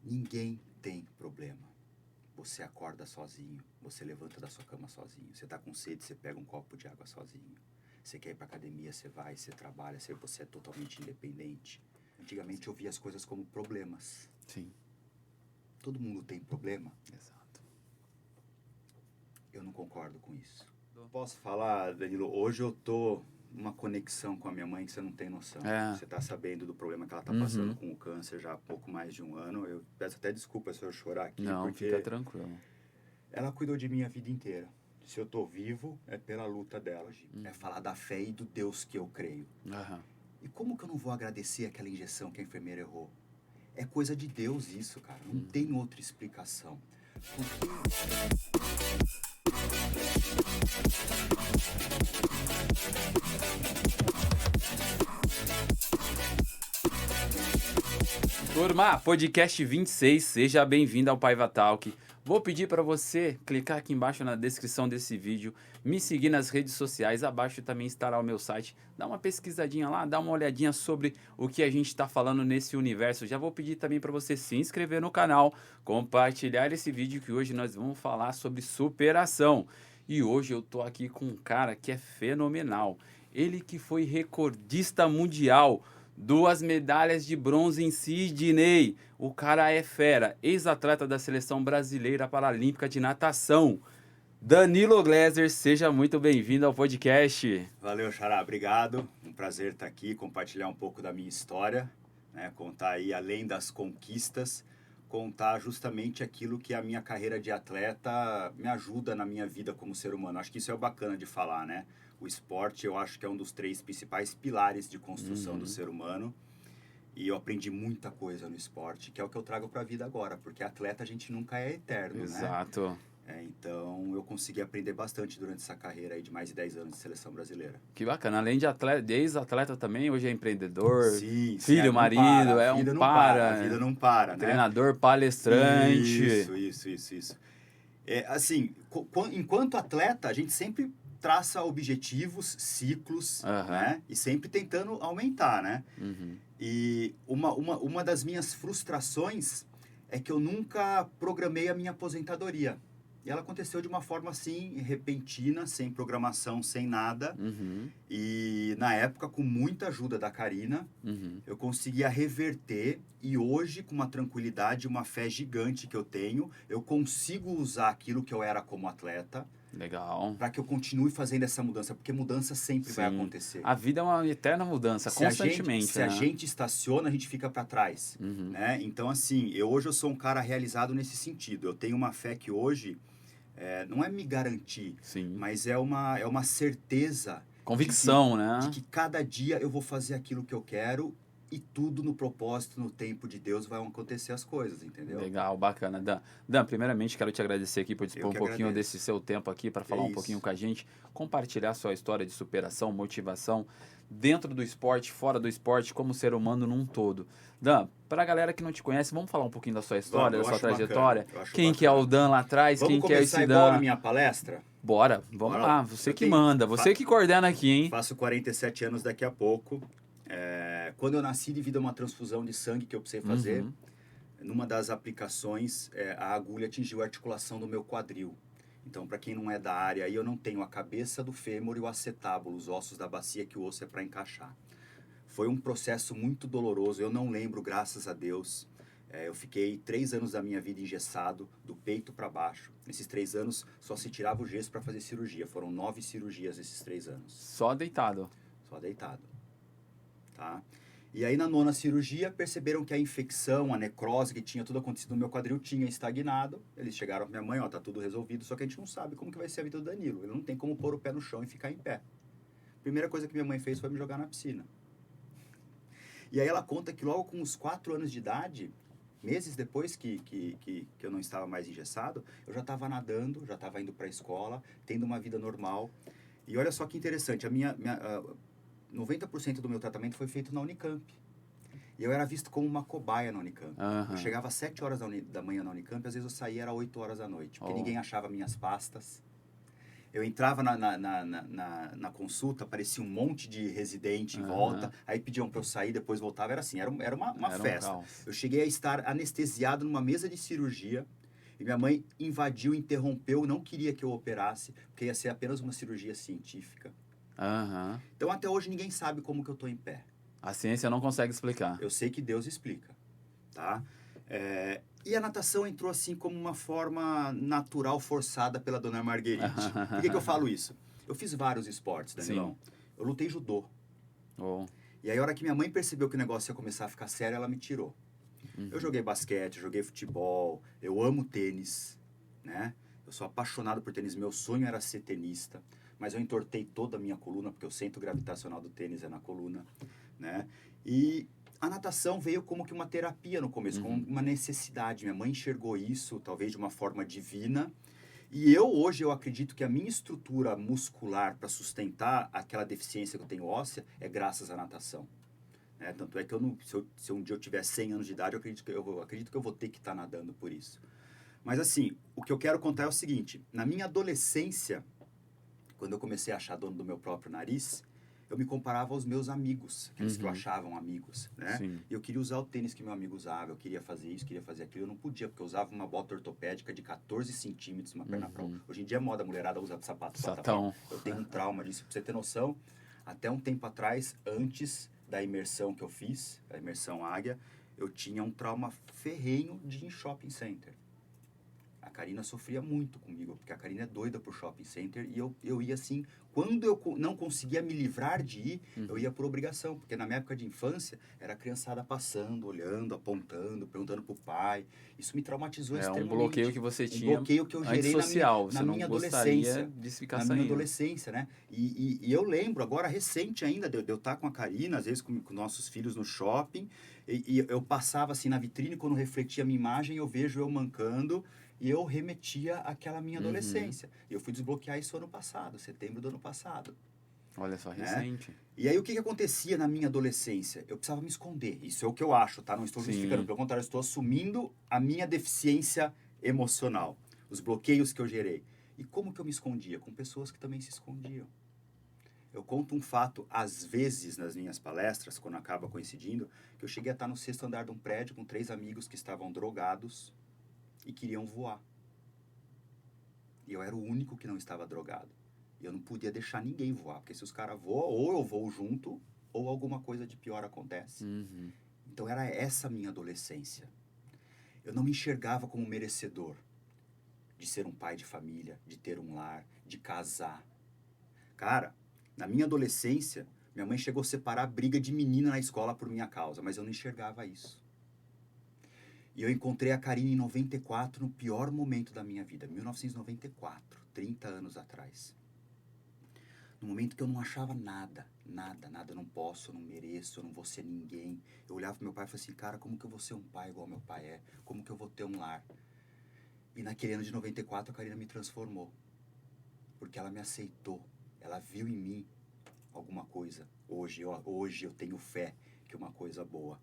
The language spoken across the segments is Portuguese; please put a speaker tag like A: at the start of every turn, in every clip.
A: Ninguém tem problema. Você acorda sozinho, você levanta da sua cama sozinho. Você tá com sede, você pega um copo de água sozinho. Você quer ir pra academia, você vai, você trabalha, você é totalmente independente. Antigamente eu via as coisas como problemas.
B: Sim.
A: Todo mundo tem problema.
B: Exato.
A: Eu não concordo com isso. Posso falar, Danilo, hoje eu tô numa conexão com a minha mãe que você não tem noção. Você tá sabendo do problema que ela tá passando com o câncer já há pouco mais de um ano. Eu peço até desculpa se eu chorar aqui.
B: Não,
A: porque
B: fica tranquilo.
A: ela cuidou de mim a vida inteira. Se eu tô vivo, é pela luta dela. É falar da fé e do Deus que eu creio. E como que eu não vou agradecer aquela injeção que a enfermeira errou? É coisa de Deus isso, cara. Não tem outra explicação.
B: Turma, podcast 26, seja bem-vindo ao Paiva Talk. Vou pedir para você clicar aqui embaixo na descrição desse vídeo, me seguir nas redes sociais, abaixo também estará o meu site. Dá uma pesquisadinha lá, dá uma olhadinha sobre o que a gente está falando nesse universo. Já vou pedir também para você se inscrever no canal, compartilhar esse vídeo que hoje nós vamos falar sobre superação. E hoje eu tô aqui com um cara que é fenomenal. Ele que foi recordista mundial, 2 medalhas de bronze em Sydney. O cara é fera, ex-atleta da Seleção Brasileira Paralímpica de Natação. Danilo Gleiser, seja muito bem-vindo ao podcast.
A: Valeu, Xará, obrigado. Um prazer estar aqui, compartilhar um pouco da minha história, né? Contar aí, além das conquistas, contar justamente aquilo que a minha carreira de atleta me ajuda na minha vida como ser humano. Acho que isso é o bacana de falar, né? O esporte, eu acho que é um dos 3 principais pilares de construção do ser humano. E eu aprendi muita coisa no esporte, que é o que eu trago para a vida agora. Porque atleta a gente nunca é eterno,
B: Exato.
A: né? Então, eu consegui aprender bastante durante essa carreira aí de mais de 10 anos de seleção brasileira.
B: Que bacana. Além de atleta, de ex-atleta também, hoje é empreendedor,
A: sim,
B: filho, marido,
A: para,
B: é um para.
A: A vida não para, né?
B: Treinador, palestrante.
A: Isso. Assim, enquanto atleta, a gente sempre traça objetivos, ciclos, né? E sempre tentando aumentar, né? E uma das minhas frustrações é que eu nunca programei a minha aposentadoria. E ela aconteceu de uma forma assim, repentina, sem programação, sem nada. E na época, com muita ajuda da Karina, eu conseguia reverter. E hoje, com uma tranquilidade, uma fé gigante que eu tenho, eu consigo usar aquilo que eu era como atleta.
B: Legal.
A: Para que eu continue fazendo essa mudança, porque mudança sempre vai acontecer.
B: A vida é uma eterna mudança, constantemente.
A: Se a gente estaciona, a gente fica para trás, né? Então, assim, hoje eu sou um cara realizado nesse sentido. Eu tenho uma fé que hoje não é me garantir, mas é uma certeza.
B: Convicção, né?
A: De que cada dia eu vou fazer aquilo que eu quero. E tudo no propósito, no tempo de Deus, vai acontecer as coisas, entendeu?
B: Legal, bacana. Dan, primeiramente quero te agradecer aqui por dispor um pouquinho desse seu tempo aqui para falar um pouquinho com a gente, compartilhar sua história de superação, motivação, dentro do esporte, fora do esporte, como ser humano num todo. Dan, para a galera que não te conhece, vamos falar um pouquinho da sua história, da sua trajetória? Quem que é o Dan lá atrás? Quem que é esse Dan?
A: Vamos começar igual na minha palestra?
B: Bora, vamos lá. Você que manda, você que coordena aqui, hein?
A: Faço 47 anos daqui a pouco. Quando eu nasci, devido a uma transfusão de sangue que eu precisei fazer, numa das aplicações, a agulha atingiu a articulação do meu quadril. Então, para quem não é da área, aí eu não tenho a cabeça do fêmur e o acetábulo, os ossos da bacia que o osso é para encaixar. Foi um processo muito doloroso, eu não lembro, graças a Deus. Eu fiquei 3 anos da minha vida engessado, do peito para baixo. Nesses 3 anos, só se tirava o gesso para fazer cirurgia. Foram 9 cirurgias nesses 3 anos.
B: Só deitado?
A: Só deitado. Tá? E aí, na 9ª cirurgia, perceberam que a infecção, a necrose que tinha tudo acontecido no meu quadril tinha estagnado. Eles chegaram pra minha mãe, tá tudo resolvido, só que a gente não sabe como que vai ser a vida do Danilo. Ele não tem como pôr o pé no chão e ficar em pé. Primeira coisa que minha mãe fez foi me jogar na piscina. E aí ela conta que logo com uns 4 anos de idade, meses depois que eu não estava mais engessado, eu já estava nadando, já estava indo para a escola, tendo uma vida normal. E olha só que interessante, 90% do meu tratamento foi feito na Unicamp. E eu era visto como uma cobaia na Unicamp. Eu chegava às 7 horas da manhã na Unicamp, às vezes eu saía às 8 horas da noite, porque ninguém achava minhas pastas. Eu entrava na consulta, parecia um monte de residente em volta, aí pediam para eu sair, depois voltava, era assim, era uma festa. Eu cheguei a estar anestesiado numa mesa de cirurgia, e minha mãe invadiu, interrompeu, não queria que eu operasse, porque ia ser apenas uma cirurgia científica. Então, até hoje, ninguém sabe como que eu estou em pé.
B: A ciência não consegue explicar.
A: Eu sei que Deus explica, tá? E a natação entrou assim como uma forma natural, forçada pela dona Marguerite. Por que eu falo isso? Eu fiz vários esportes, Danilão. Sim. Eu lutei judô. E aí, a hora que minha mãe percebeu que o negócio ia começar a ficar sério, ela me tirou. Eu joguei basquete, joguei futebol, eu amo tênis, né? Eu sou apaixonado por tênis, meu sonho era ser tenista, mas eu entortei toda a minha coluna, porque o centro gravitacional do tênis é na coluna, né? E a natação veio como que uma terapia no começo, como uma necessidade. Minha mãe enxergou isso, talvez de uma forma divina, e hoje eu acredito que a minha estrutura muscular para sustentar aquela deficiência que eu tenho óssea é graças à natação. Tanto é que se um dia eu tiver 100 anos de idade, eu acredito que eu vou ter que estar nadando por isso. Mas assim, o que eu quero contar é o seguinte: na minha adolescência, quando eu comecei a achar dono do meu próprio nariz, eu me comparava aos meus amigos, aqueles que eu achavam amigos, né? E eu queria usar o tênis que meu amigo usava, eu queria fazer isso, queria fazer aquilo, eu não podia, porque eu usava uma bota ortopédica de 14 centímetros, uma perna pra outra. Hoje em dia é moda, a mulherada usa sapato. Eu tenho um trauma disso, pra você ter noção. Até um tempo atrás, antes da imersão que eu fiz, a imersão Águia, eu tinha um trauma ferrenho de ir em shopping center. A Karina sofria muito comigo, porque a Karina é doida por shopping center, e eu ia assim, quando eu não conseguia me livrar de ir, eu ia por obrigação, porque na minha época de infância, era a criançada passando, olhando, apontando, perguntando pro pai. Isso me traumatizou extremamente.
B: Um bloqueio que você tinha,
A: um bloqueio que eu gerei na minha adolescência.
B: De ficar
A: na minha adolescência, né? E eu lembro, agora recente ainda, de eu estar com a Karina, às vezes com nossos filhos no shopping, e eu passava assim na vitrine, quando refletia a minha imagem, eu vejo eu mancando, e eu remetia àquela minha adolescência. E eu fui desbloquear isso ano passado, setembro do ano passado.
B: Olha só, recente.
A: E aí, o que acontecia na minha adolescência? Eu precisava me esconder. Isso é o que eu acho, tá? Não estou justificando. Pelo contrário, eu estou assumindo a minha deficiência emocional. Os bloqueios que eu gerei. E como que eu me escondia? Com pessoas que também se escondiam. Eu conto um fato, às vezes, nas minhas palestras, quando acaba coincidindo, que eu cheguei a estar no 6º andar de um prédio com 3 amigos que estavam drogados e queriam voar. E eu era o único que não estava drogado. E eu não podia deixar ninguém voar, porque se os caras voam, ou eu voo junto, ou alguma coisa de pior acontece. Então era essa a minha adolescência. Eu não me enxergava como merecedor de ser um pai de família, de ter um lar, de casar. Cara, na minha adolescência, minha mãe chegou a separar a briga de menina na escola por minha causa, mas eu não enxergava isso. E eu encontrei a Karina em 94, no pior momento da minha vida, 1994, 30 anos atrás. No momento que eu não achava nada, eu não posso, eu não mereço, eu não vou ser ninguém. Eu olhava pro meu pai e falei assim, cara, como que eu vou ser um pai igual meu pai é? Como que eu vou ter um lar? E naquele ano de 94, a Karina me transformou. Porque ela me aceitou, ela viu em mim alguma coisa. Hoje eu tenho fé que é uma coisa boa.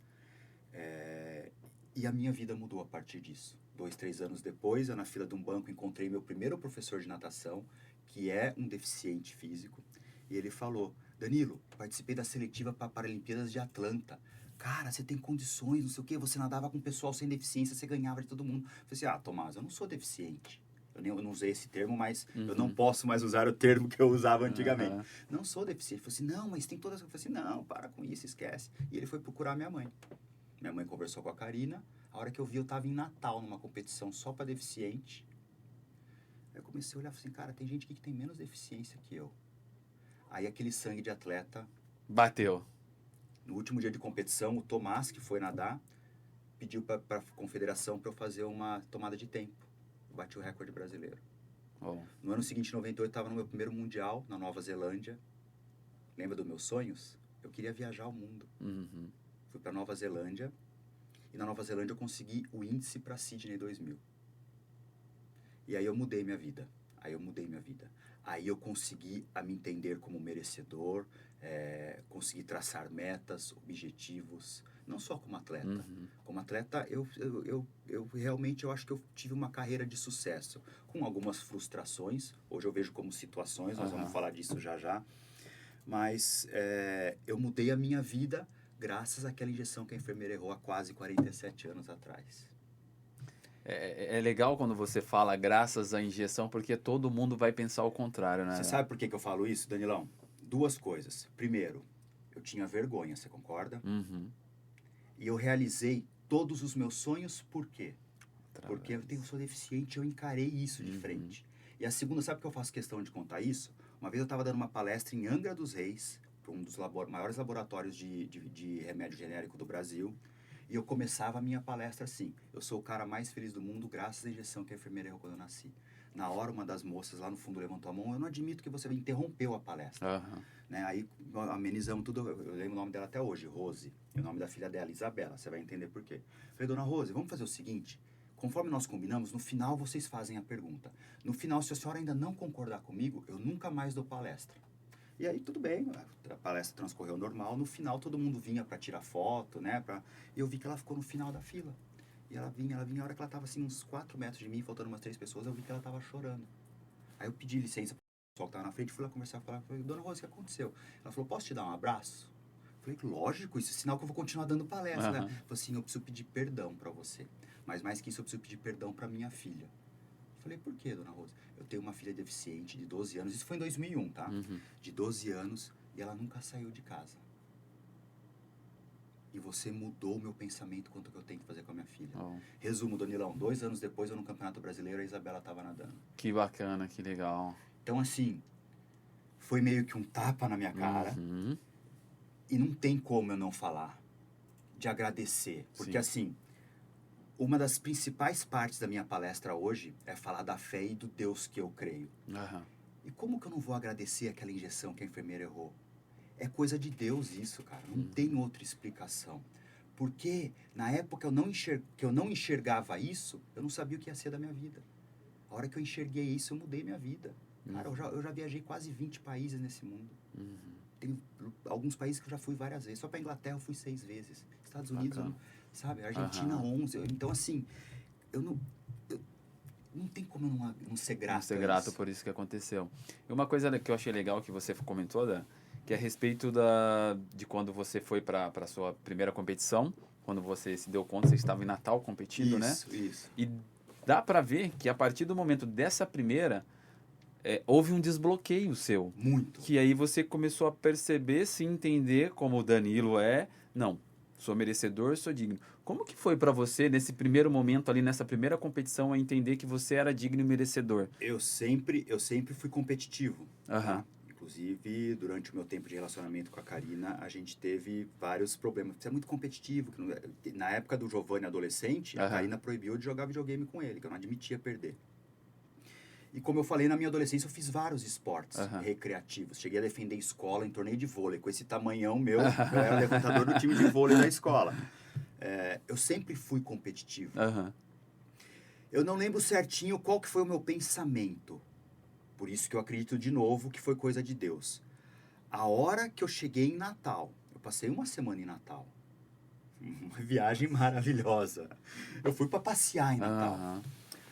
A: E a minha vida mudou a partir disso. 2, 3 anos depois, eu na fila de um banco encontrei meu primeiro professor de natação, que é um deficiente físico. E ele falou, Danilo, participei da seletiva para Paralimpíadas de Atlanta. Cara, você tem condições, não sei o quê, você nadava com pessoal sem deficiência, você ganhava de todo mundo. Eu falei assim, Tomás, eu não sou deficiente. Eu não usei esse termo, mas eu não posso mais usar o termo que eu usava antigamente. Não sou deficiente. Ele falou assim, não, mas tem todas... Eu falei assim, não, para com isso, esquece. E ele foi procurar minha mãe. Minha mãe conversou com a Karina. A hora que eu vi, eu estava em Natal, numa competição só para deficiente. Aí eu comecei a olhar e falei assim, cara, tem gente aqui que tem menos deficiência que eu. Aí aquele sangue de atleta...
B: Bateu.
A: No último dia de competição, o Tomás, que foi nadar, pediu para a confederação para eu fazer uma tomada de tempo. Eu bati o recorde brasileiro. No ano seguinte, em 98, eu estava no meu primeiro mundial, na Nova Zelândia. Lembra dos meus sonhos? Eu queria viajar ao mundo. Fui para Nova Zelândia. E na Nova Zelândia eu consegui o índice para Sydney 2000. E aí eu mudei minha vida. Aí eu consegui a me entender como merecedor, consegui traçar metas, objetivos, Não só como atleta. Como atleta, eu realmente acho que eu tive uma carreira de sucesso. Com algumas frustrações. Hoje eu vejo como situações, nós vamos falar disso já já. Mas eu mudei a minha vida graças àquela injeção que a enfermeira errou há quase 47 anos atrás.
B: É legal quando você fala graças à injeção, porque todo mundo vai pensar o contrário, né?
A: Você sabe por que eu falo isso, Danilão? Duas coisas. Primeiro, eu tinha vergonha, você concorda? E eu realizei todos os meus sonhos, por quê? Porque eu sou deficiente, eu encarei isso de frente. E a segunda, sabe por que eu faço questão de contar isso? Uma vez eu estava dando uma palestra em Angra dos Reis, um dos maiores laboratórios de remédio genérico do Brasil, e eu começava a minha palestra assim: eu sou o cara mais feliz do mundo graças à injeção que a enfermeira errou quando eu nasci. Na hora, uma das moças lá no fundo levantou a mão: eu não admito que você interrompeu a palestra. Né? Aí amenizamos tudo, eu lembro o nome dela até hoje, Rose, e o nome da filha dela, Isabela, você vai entender por quê. Falei: dona Rose, vamos fazer o seguinte, conforme nós combinamos, no final vocês fazem a pergunta. No final, se a senhora ainda não concordar comigo, eu nunca mais dou palestra. E aí, tudo bem, a palestra transcorreu normal. No final, todo mundo vinha para tirar foto, né? E eu vi que ela ficou no final da fila. E ela vinha. A hora que ela estava assim, uns 4 metros de mim, faltando umas 3 pessoas, eu vi que ela estava chorando. Aí eu pedi licença pro pessoal que estava na frente, fui lá conversar com ela. Falei: dona Rosa, o que aconteceu? Ela falou: posso te dar um abraço? Eu falei: lógico, isso é sinal que eu vou continuar dando palestra, né? Ela falou assim: eu preciso pedir perdão para você. Mas mais que isso, eu preciso pedir perdão para minha filha. Eu falei: por quê, dona Rosa? Eu tenho uma filha deficiente de 12 anos, isso foi em 2001, tá? De 12 anos, e ela nunca saiu de casa. E você mudou o meu pensamento quanto que eu tenho que fazer com a minha filha. Resumo, Danilão, 2 anos depois, eu no Campeonato Brasileiro, a Isabela estava nadando.
B: Que bacana, que legal.
A: Então, assim, foi meio que um tapa na minha cara. E não tem como eu não falar de agradecer. Porque, assim, uma das principais partes da minha palestra hoje é falar da fé e do Deus que eu creio. E como que eu não vou agradecer aquela injeção que a enfermeira errou? É coisa de Deus isso, cara. Não tem outra explicação. Porque na época que eu não enxergava isso, eu não sabia o que ia ser da minha vida. A hora que eu enxerguei isso, eu mudei minha vida. Cara, eu já viajei quase 20 países nesse mundo. Tem alguns países que eu já fui várias vezes. Só para Inglaterra eu fui 6 vezes. Estados Unidos, sabe? Argentina, 11. Então, assim, não tem como eu não ser grato.
B: Não ser grato por isso que aconteceu. E uma coisa que eu achei legal que você comentou, que é a respeito de quando você foi para a sua primeira competição, quando você se deu conta, você estava em Natal competindo, né?
A: Isso.
B: E dá para ver que a partir do momento dessa primeira, houve um desbloqueio seu.
A: Muito.
B: Que aí você começou a perceber, se entender como o Danilo não, sou merecedor, sou digno. Como que foi para você, nesse primeiro momento ali, nessa primeira competição, a entender que você era digno e merecedor?
A: Eu sempre fui competitivo. Tá? Inclusive, durante o meu tempo de relacionamento com a Karina, a gente teve vários problemas. Você é muito competitivo. Na época do Giovanni adolescente, a Karina proibiu de jogar videogame com ele, que eu não admitia perder. E como eu falei, na minha adolescência eu fiz vários esportes recreativos. Cheguei a defender escola em torneio de vôlei. Com esse tamanhão meu, eu era o levantador do time de vôlei da escola. Eu sempre fui competitivo. Eu não lembro certinho qual que foi o meu pensamento. Por isso que eu acredito de novo que foi coisa de Deus. A hora que eu cheguei em Natal, eu passei uma semana em Natal. Uma viagem maravilhosa. Eu fui para passear em Natal.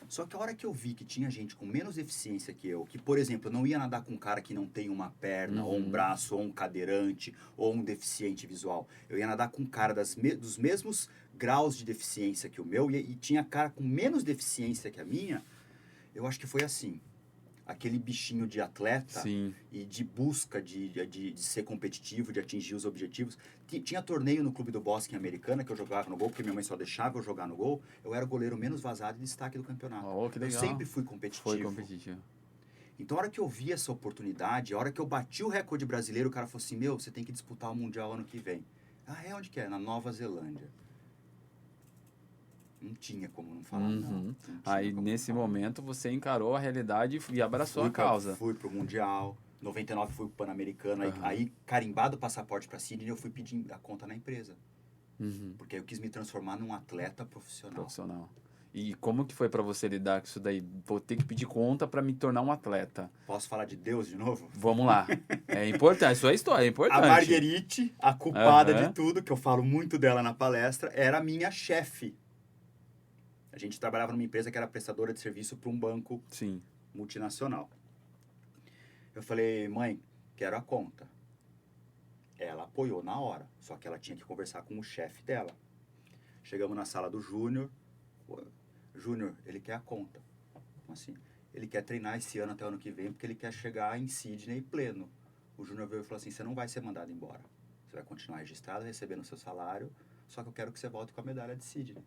A: Só que a hora que eu vi que tinha gente com menos deficiência que eu, que, por exemplo, eu não ia nadar com um cara que não tem uma perna, ou um braço, ou um cadeirante, ou um deficiente visual. Eu ia nadar com um cara dos mesmos graus de deficiência que o meu, e tinha cara com menos deficiência que a minha. Eu acho que foi assim. Aquele bichinho de atleta e de busca de ser competitivo, de atingir os objetivos. Tinha torneio no Clube do Bosque em Americana, que eu jogava no gol, porque minha mãe só deixava eu jogar no gol. Eu era o goleiro menos vazado e destaque do campeonato.
B: Que legal.
A: Eu sempre fui competitivo. Então, a hora que eu vi essa oportunidade, a hora que eu bati o recorde brasileiro, o cara falou assim: meu, você tem que disputar o Mundial ano que vem. Onde que é? Na Nova Zelândia. Não tinha como não falar, não.
B: Aí, nesse momento, você encarou a realidade e abraçou a causa.
A: Fui pro Mundial. 99 fui pro Pan-Americano. Aí, carimbado o passaporte para Sydney, eu fui pedir a conta na empresa. Porque aí eu quis me transformar num atleta profissional.
B: E como que foi para você lidar com isso daí? Vou ter que pedir conta para me tornar um atleta.
A: Posso falar de Deus de novo?
B: Vamos lá. É importante, sua história é importante.
A: A Marguerite, a culpada de tudo, que eu falo muito dela na palestra, era a minha chefe. A gente trabalhava numa empresa que era prestadora de serviço para um banco
B: Sim.
A: multinacional. Eu falei, mãe, quero a conta. Ela apoiou na hora, só que ela tinha que conversar com o chefe dela. Chegamos na sala do Júnior. Júnior, ele quer a conta. Assim, ele quer treinar esse ano até o ano que vem, porque ele quer chegar em Sydney pleno. O Júnior veio e falou assim, você não vai ser mandado embora. Você vai continuar registrado, recebendo o seu salário, só que eu quero que você volte com a medalha de Sydney.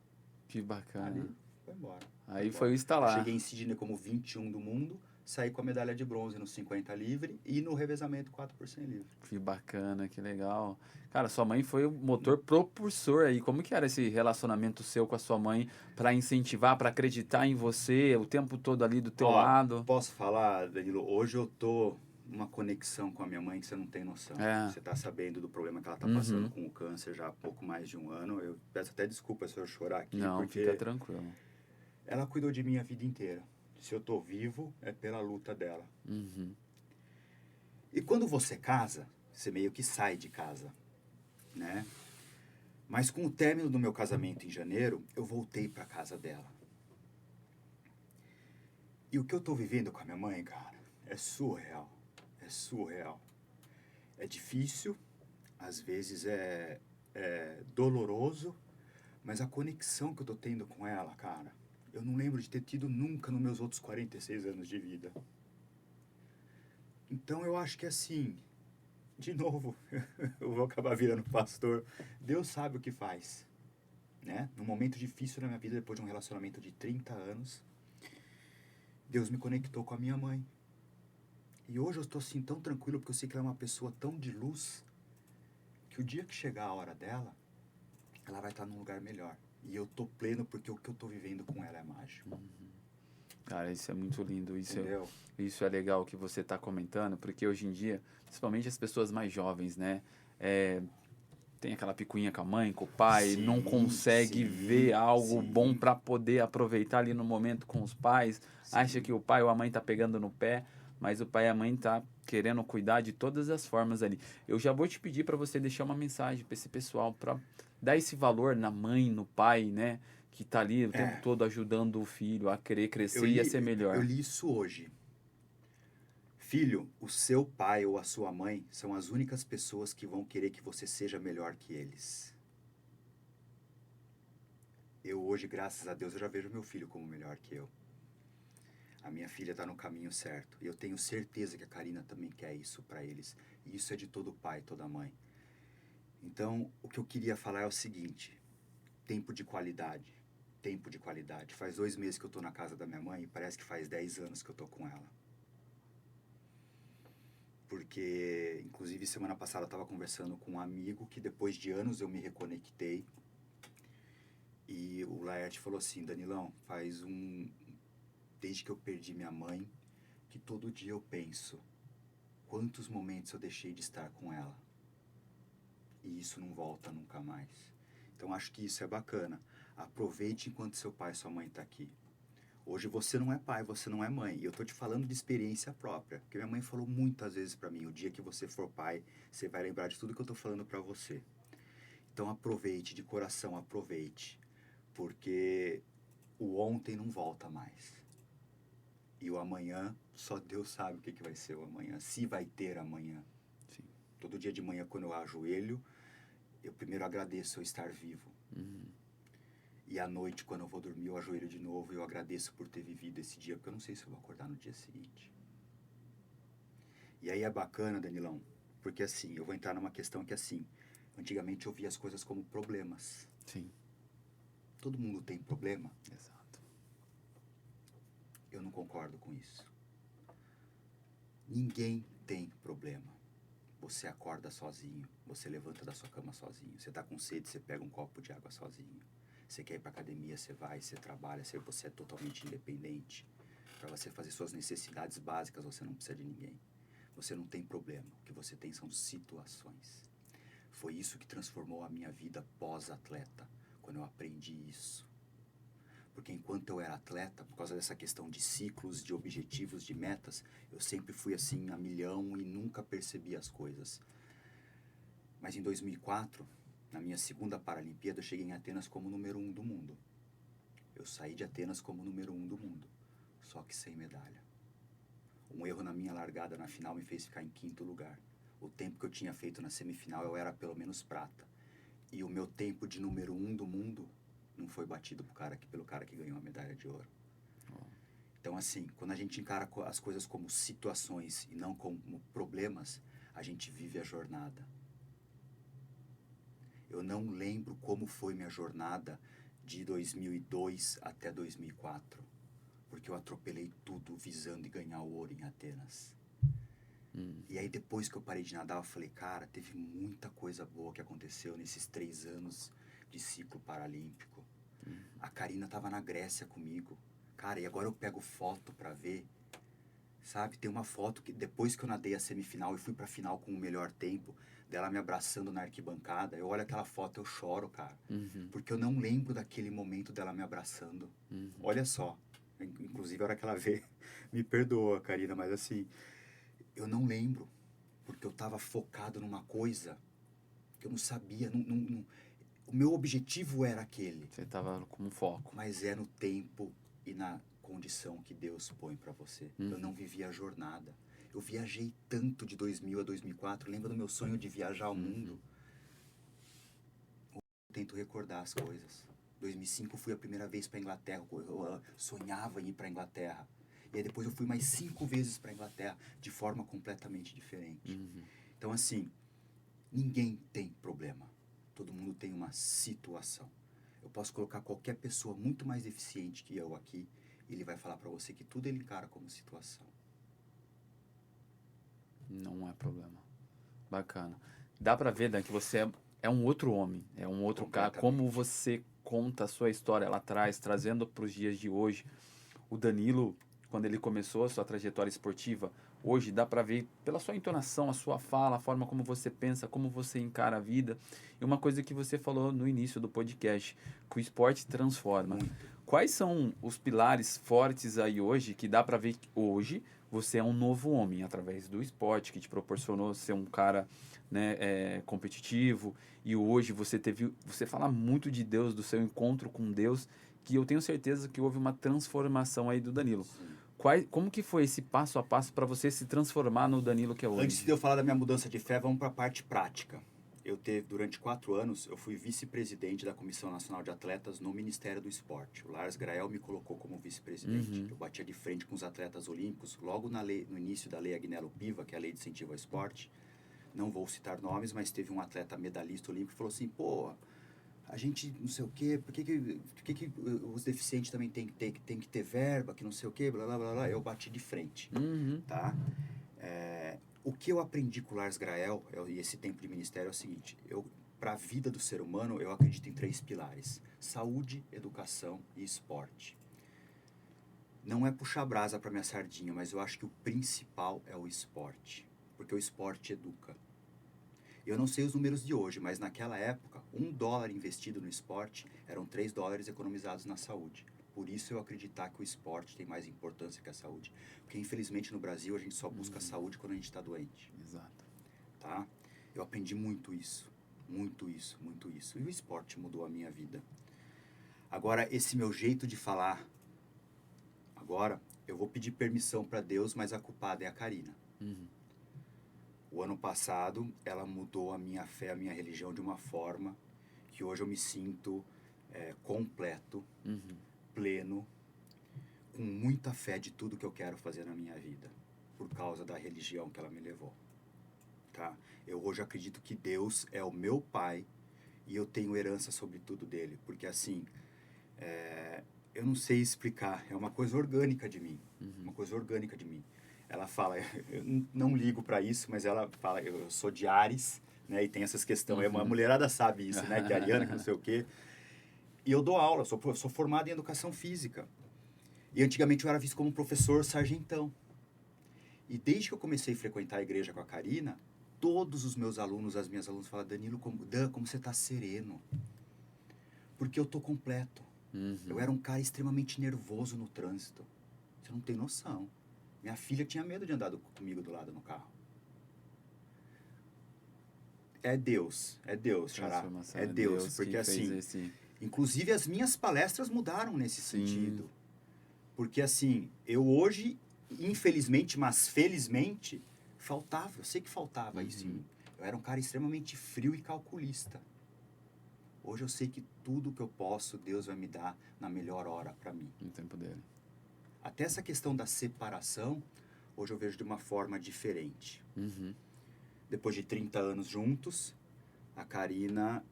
B: Que bacana.
A: Ali, foi embora.
B: Aí foi o instalar.
A: Cheguei em Sydney como 21 do mundo, saí com a medalha de bronze no 50 livre e no revezamento 4 por 100 livre.
B: Que bacana, que legal. Cara, sua mãe foi o motor propulsor aí. Como que era esse relacionamento seu com a sua mãe para incentivar, para acreditar em você o tempo todo ali do teu lado?
A: Posso falar, Danilo? Hoje eu tô numa conexão com a minha mãe que você não tem noção. Você tá sabendo do problema que ela tá passando com o câncer já há pouco mais de um ano. Eu peço até desculpa se eu chorar aqui.
B: Não,
A: porque
B: fica tranquilo.
A: Ela cuidou de mim a vida inteira. Se eu tô vivo, é pela luta dela. E quando você casa, você meio que sai de casa, né? Mas com o término do meu casamento em janeiro, eu voltei pra casa dela. E o que eu tô vivendo com a minha mãe, cara, é surreal. É surreal. É difícil, às vezes é doloroso, mas a conexão que eu tô tendo com ela, cara, eu não lembro de ter tido nunca nos meus outros 46 anos de vida. Então eu acho que assim, de novo, eu vou acabar virando pastor. Deus sabe o que faz, né? Num momento difícil na minha vida, depois de um relacionamento de 30 anos, Deus me conectou com a minha mãe. E hoje eu estou assim tão tranquilo, porque eu sei que ela é uma pessoa tão de luz, que o dia que chegar a hora dela, ela vai estar num lugar melhor. E eu tô pleno porque o que eu tô vivendo com ela é mágico.
B: Cara, isso é muito lindo.
A: Entendeu?
B: Isso é legal que você tá comentando, porque hoje em dia, principalmente as pessoas mais jovens, né? Tem aquela picuinha com a mãe, com o pai, não consegue ver algo bom para poder aproveitar ali no momento com os pais. Acha que o pai ou a mãe tá pegando no pé, mas o pai e a mãe tá querendo cuidar de todas as formas ali. Eu já vou te pedir para você deixar uma mensagem para esse pessoal, para dar esse valor na mãe, no pai, né? Que tá ali o tempo todo ajudando o filho a querer crescer e a ser melhor.
A: Eu li isso hoje. Filho, o seu pai ou a sua mãe são as únicas pessoas que vão querer que você seja melhor que eles. Eu hoje, graças a Deus, eu já vejo meu filho como melhor que eu. A minha filha está no caminho certo. E eu tenho certeza que a Karina também quer isso para eles. E isso é de todo pai, toda mãe. Então, o que eu queria falar é o seguinte. Tempo de qualidade. Tempo de qualidade. Faz 2 meses que eu tô na casa da minha mãe e parece que faz 10 anos que eu tô com ela. Porque, inclusive, semana passada eu estava conversando com um amigo que depois de anos eu me reconectei. E o Laerte falou assim, Danilão, desde que eu perdi minha mãe, que todo dia eu penso quantos momentos eu deixei de estar com ela. E isso não volta nunca mais. Então, acho que isso é bacana. Aproveite enquanto seu pai e sua mãe estão aqui. Hoje você não é pai, você não é mãe. E eu tô te falando de experiência própria. Porque minha mãe falou muitas vezes pra mim, o dia que você for pai, você vai lembrar de tudo que eu tô falando pra você. Então aproveite, de coração, aproveite. Porque o ontem não volta mais. E o amanhã, só Deus sabe o que vai ser o amanhã. Se vai ter amanhã.
B: Sim.
A: Todo dia de manhã, quando eu ajoelho, eu primeiro agradeço eu estar vivo. E à noite, quando eu vou dormir, eu ajoelho de novo e eu agradeço por ter vivido esse dia, porque eu não sei se eu vou acordar no dia seguinte. E aí é bacana, Danilão, porque assim, eu vou entrar numa questão que assim, antigamente eu via as coisas como problemas.
B: Sim.
A: Todo mundo tem problema.
B: Exato.
A: Eu não concordo com isso. Ninguém tem problema. Você acorda sozinho, você levanta da sua cama sozinho, você tá com sede, você pega um copo de água sozinho. Você quer ir pra academia, você vai, você trabalha, você é totalmente independente. Para você fazer suas necessidades básicas, você não precisa de ninguém. Você não tem problema. O que você tem são situações. Foi isso que transformou a minha vida pós-atleta, quando eu aprendi isso. Porque enquanto eu era atleta, por causa dessa questão de ciclos, de objetivos, de metas, eu sempre fui assim a milhão e nunca percebi as coisas. Mas em 2004, na minha segunda Paralimpíada, eu cheguei em Atenas como número 1 do mundo. Eu saí de Atenas como número 1 do mundo, só que sem medalha. Um erro na minha largada na final me fez ficar em 5º lugar. O tempo que eu tinha feito na semifinal, eu era pelo menos prata. E o meu tempo de número 1 do mundo não foi batido pelo cara que ganhou a medalha de ouro. Então, assim, quando a gente encara as coisas como situações e não como problemas, a gente vive a jornada. Eu não lembro como foi minha jornada de 2002 até 2004, porque eu atropelei tudo visando ganhar o ouro em Atenas. E aí, depois que eu parei de nadar, eu falei, cara, teve muita coisa boa que aconteceu nesses 3 anos de ciclo paralímpico. A Karina tava na Grécia comigo. Cara, e agora eu pego foto pra ver, sabe? Tem uma foto que depois que eu nadei a semifinal e fui pra final com o melhor tempo, dela me abraçando na arquibancada, eu olho aquela foto, eu choro, cara. Porque eu não lembro daquele momento dela me abraçando. Olha só. Inclusive, a hora que ela vê, me perdoa, Karina, mas assim, eu não lembro. Porque eu tava focado numa coisa que eu não sabia, o meu objetivo era aquele.
B: Você tava com um foco.
A: Mas é no tempo e na condição que Deus põe para você. Eu não vivi a jornada. Eu viajei tanto de 2000 a 2004. Lembra do meu sonho de viajar ao mundo? Eu tento recordar as coisas. 2005 fui a primeira vez para Inglaterra. Eu sonhava em ir para Inglaterra. E aí depois eu fui mais 5 vezes para Inglaterra, de forma completamente diferente. Então, assim, ninguém tem problema. Todo mundo tem uma situação. Eu posso colocar qualquer pessoa muito mais eficiente que eu aqui, e ele vai falar para você que tudo ele encara como situação.
B: Não é problema. Bacana. Dá pra ver, Dan, que você é um outro homem, é um outro cara. Como você conta a sua história lá atrás, trazendo para os dias de hoje. O Danilo, quando ele começou a sua trajetória esportiva, hoje dá pra ver pela sua entonação, a sua fala, a forma como você pensa, como você encara a vida. E uma coisa que você falou no início do podcast, que o esporte transforma. Quais são os pilares fortes aí hoje que dá pra ver que hoje você é um novo homem através do esporte, que te proporcionou ser um cara, né, competitivo, e hoje você fala muito de Deus, do seu encontro com Deus, que eu tenho certeza que houve uma transformação aí do Danilo. Como que foi esse passo a passo para você se transformar no Danilo que é hoje?
A: Antes de eu falar da minha mudança de fé, vamos para a parte prática. Durante 4 anos, eu fui vice-presidente da Comissão Nacional de Atletas no Ministério do Esporte. O Lars Grael me colocou como vice-presidente. Eu batia de frente com os atletas olímpicos, logo no início da Lei Agnello Piva, que é a Lei de Incentivo ao Esporte. Não vou citar nomes, mas teve um atleta medalhista olímpico que falou assim, pô, a gente não sei o quê, por que os deficientes também tem que ter verba, que não sei o quê, blá, blá, blá, blá. Eu bati de frente, tá? O que eu aprendi com o Lars Grael e esse tempo de ministério é o seguinte, para a vida do ser humano, eu acredito em 3 pilares: saúde, educação e esporte. Não é puxar brasa para minha sardinha, mas eu acho que o principal é o esporte, porque o esporte educa. Eu não sei os números de hoje, mas naquela época, $1 investido no esporte eram $3 economizados na saúde. Por isso eu acreditar que o esporte tem mais importância que a saúde. Porque infelizmente no Brasil a gente só busca saúde quando a gente está doente.
B: Exato.
A: Tá? Eu aprendi muito isso. Muito isso, muito isso. E o esporte mudou a minha vida. Agora, esse meu jeito de falar, agora eu vou pedir permissão para Deus, mas a culpada é a Karina. O ano passado, ela mudou a minha fé, a minha religião de uma forma que hoje eu me sinto completo, pleno, com muita fé de tudo que eu quero fazer na minha vida, por causa da religião que ela me levou. Tá? Eu hoje acredito que Deus é o meu pai e eu tenho herança sobre tudo dele, porque assim, eu não sei explicar, é uma coisa orgânica de mim, uma coisa orgânica de mim. Ela fala, eu não ligo para isso, mas ela fala, eu sou de Áries, né, e tem essas questões, a mulherada sabe isso, né, que é ariana, que não sei o quê. E eu dou aula, sou formado em educação física. E antigamente eu era visto como professor sargentão. E desde que eu comecei a frequentar a igreja com a Karina, todos os meus alunos, as minhas alunas falam, Danilo, como você está sereno. Porque eu estou completo. Eu era um cara extremamente nervoso no trânsito. Você não tem noção. Minha filha tinha medo de andar comigo do lado no carro. É Deus, Xará. É Deus, porque assim... Inclusive, as minhas palestras mudaram nesse sentido. Porque, assim, eu hoje, infelizmente, mas felizmente, faltava. Eu sei que faltava isso em mim. Eu era um cara extremamente frio e calculista. Hoje eu sei que tudo que eu posso, Deus vai me dar na melhor hora para mim.
B: No tempo dele.
A: Até essa questão da separação, hoje eu vejo de uma forma diferente. Depois de 30 anos juntos, a Karina,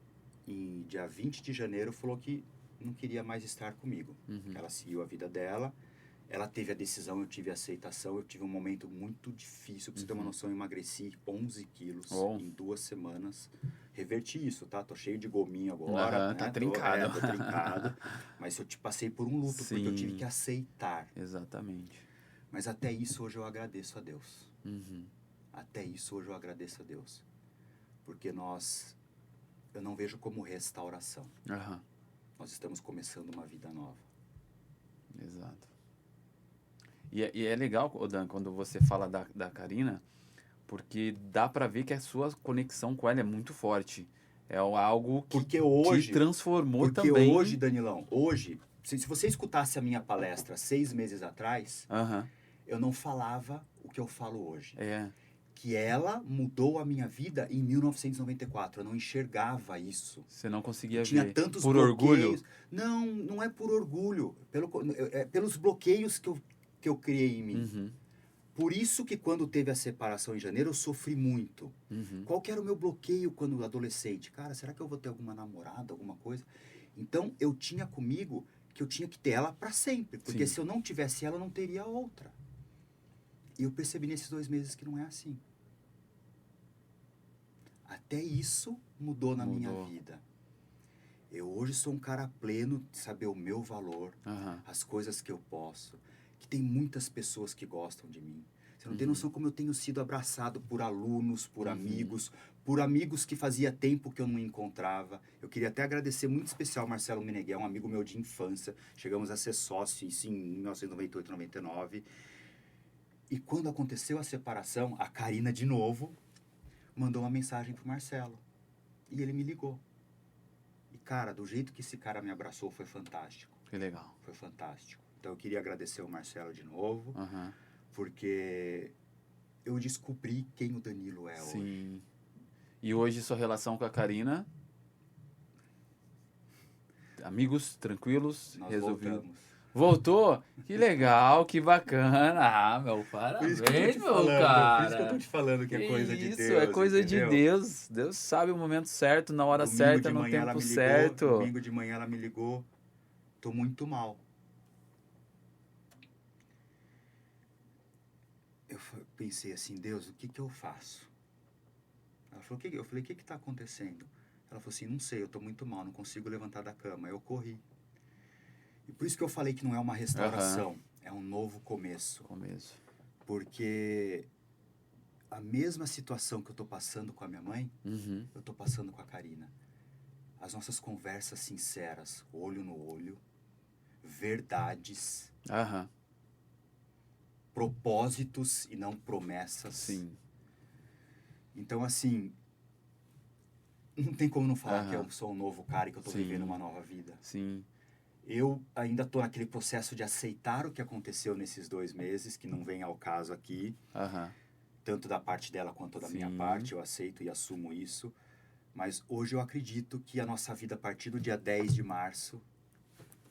A: em dia 20 de janeiro, falou que não queria mais estar comigo. Ela seguiu a vida dela, ela teve a decisão, eu tive a aceitação, eu tive um momento muito difícil. Pra você ter uma noção, eu emagreci 11 quilos em 2 semanas. Reverti isso, tá? Tô cheio de gominho agora. Né?
B: Tá trincado.
A: Tô trincado. Mas eu passei por um luto, porque eu tive que aceitar.
B: Exatamente.
A: Mas até isso hoje eu agradeço a Deus. Até isso hoje eu agradeço a Deus. Porque eu não vejo como restauração. Nós estamos começando uma vida nova.
B: Exato. E é legal, Dan, quando você fala da Karina, porque dá pra ver que a sua conexão com ela é muito forte. É algo que te transformou também.
A: Porque hoje, Danilão, se você escutasse a minha palestra 6 meses atrás, eu não falava o que eu falo hoje. Que ela mudou a minha vida em 1994. Eu não enxergava isso.
B: Você não conseguia ver.
A: Tinha tantos
B: por
A: bloqueios.
B: Orgulho?
A: Não é por orgulho. Pelos bloqueios que eu criei em mim. Por isso que quando teve a separação em janeiro, eu sofri muito. Qual que era o meu bloqueio quando adolescente? Cara, será que eu vou ter alguma namorada, alguma coisa? Então, eu tinha comigo que eu tinha que ter ela para sempre. Porque se eu não tivesse ela, eu não teria outra. E eu percebi nesses 2 meses que não é assim. Até isso mudou na minha vida. Eu hoje sou um cara pleno de saber o meu valor, as coisas que eu posso. Que tem muitas pessoas que gostam de mim. Você não tem noção como eu tenho sido abraçado por alunos, por amigos que fazia tempo que eu não encontrava. Eu queria até agradecer muito especial ao Marcelo Meneghel, um amigo meu de infância. Chegamos a ser sócios, isso em 1998, 99. E quando aconteceu a separação, a Karina, de novo, mandou uma mensagem pro Marcelo. E ele me ligou. E, cara, do jeito que esse cara me abraçou, foi fantástico.
B: Que legal.
A: Foi fantástico. Então, eu queria agradecer ao Marcelo de novo, porque eu descobri quem o Danilo é hoje.
B: E hoje, sua relação com a Karina? Amigos, tranquilos?
A: Nós voltamos.
B: Voltou? Que legal, que bacana. Meu, parabéns, meu cara.
A: Por isso que eu tô te falando que é coisa de Deus. Isso,
B: é coisa de Deus. Deus sabe o momento certo, na hora certa, no tempo certo.
A: Domingo de manhã ela me ligou. Tô muito mal. Eu pensei assim, Deus, o que eu faço? Ela falou, eu falei, o que tá acontecendo? Ela falou assim, não sei, eu tô muito mal, não consigo levantar da cama. Eu corri. E por isso que eu falei que não é uma restauração, é um novo começo. Porque a mesma situação que eu tô passando com a minha mãe, eu tô passando com a Karina. As nossas conversas sinceras, olho no olho, verdades, propósitos e não promessas. Então, assim, não tem como não falar que eu sou um novo cara e que eu tô vivendo uma nova vida. Eu ainda tô naquele processo de aceitar o que aconteceu nesses 2 meses, que não vem ao caso aqui. Tanto da parte dela quanto da minha parte, eu aceito e assumo isso. Mas hoje eu acredito que a nossa vida, a partir do dia 10 de março,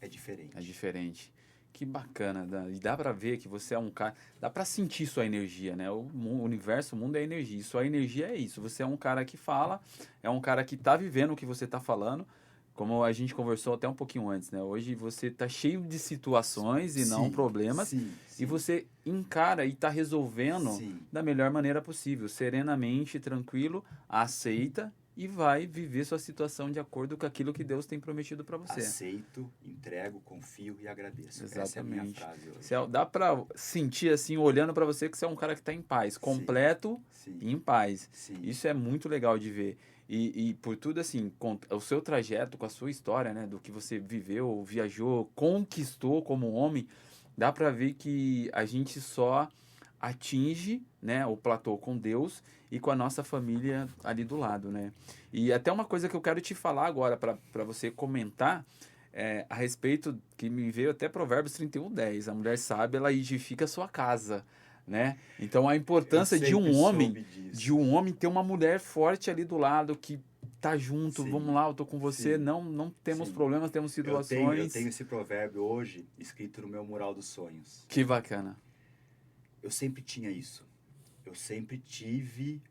A: é diferente.
B: É diferente. Que bacana, Dan. E dá pra ver que você é um cara... Dá pra sentir sua energia, né? O universo, o mundo é energia. E sua energia é isso. Você é um cara que fala, é um cara que tá vivendo o que você tá falando. Como a gente conversou até um pouquinho antes, né? Hoje você tá cheio de situações e não problemas. E você encara e tá resolvendo da melhor maneira possível. Serenamente, tranquilo, aceita e vai viver sua situação de acordo com aquilo que Deus tem prometido para você.
A: Aceito, entrego, confio e agradeço.
B: Exatamente.
A: Essa é a minha frase hoje.
B: Dá para sentir assim, olhando para você, que você é um cara que está em paz, completo e em paz. Isso é muito legal de ver. E por tudo, assim, o seu trajeto, com a sua história, né? Do que você viveu, viajou, conquistou como homem, dá pra ver que a gente só atinge, né, o platô com Deus e com a nossa família ali do lado, né? E até uma coisa que eu quero te falar agora, para você comentar, a respeito, que me veio até Provérbios 31:10. A mulher sábia, ela edifica a sua casa, né? Então a importância de um homem ter uma mulher forte ali do lado que tá junto,
A: Sim,
B: vamos lá, eu tô com você,
A: sim,
B: não temos
A: sim.
B: problemas, temos situações.
A: Eu tenho esse provérbio hoje escrito no meu mural dos sonhos.
B: Que bacana.
A: Eu sempre tinha isso. Eu sempre tive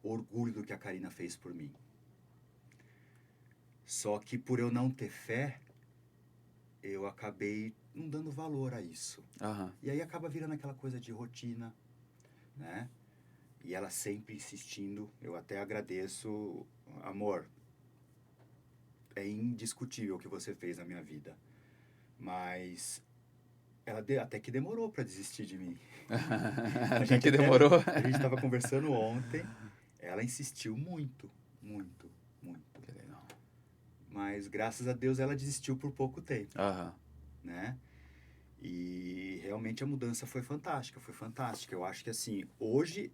A: orgulho do que a Karina fez por mim. Só que por eu não ter fé, eu acabei não dando valor a isso.
B: Uhum.
A: E aí acaba virando aquela coisa de rotina, né? E ela sempre insistindo. Eu até agradeço, amor. É indiscutível o que você fez na minha vida. Mas ela até que demorou para desistir de mim.
B: Até que demorou.
A: A gente estava conversando ontem. Ela insistiu muito, muito, muito.
B: Que legal.
A: Mas graças a Deus ela desistiu por pouco tempo,
B: Uhum.
A: né? E realmente a mudança foi fantástica, foi fantástica. Eu acho que assim, hoje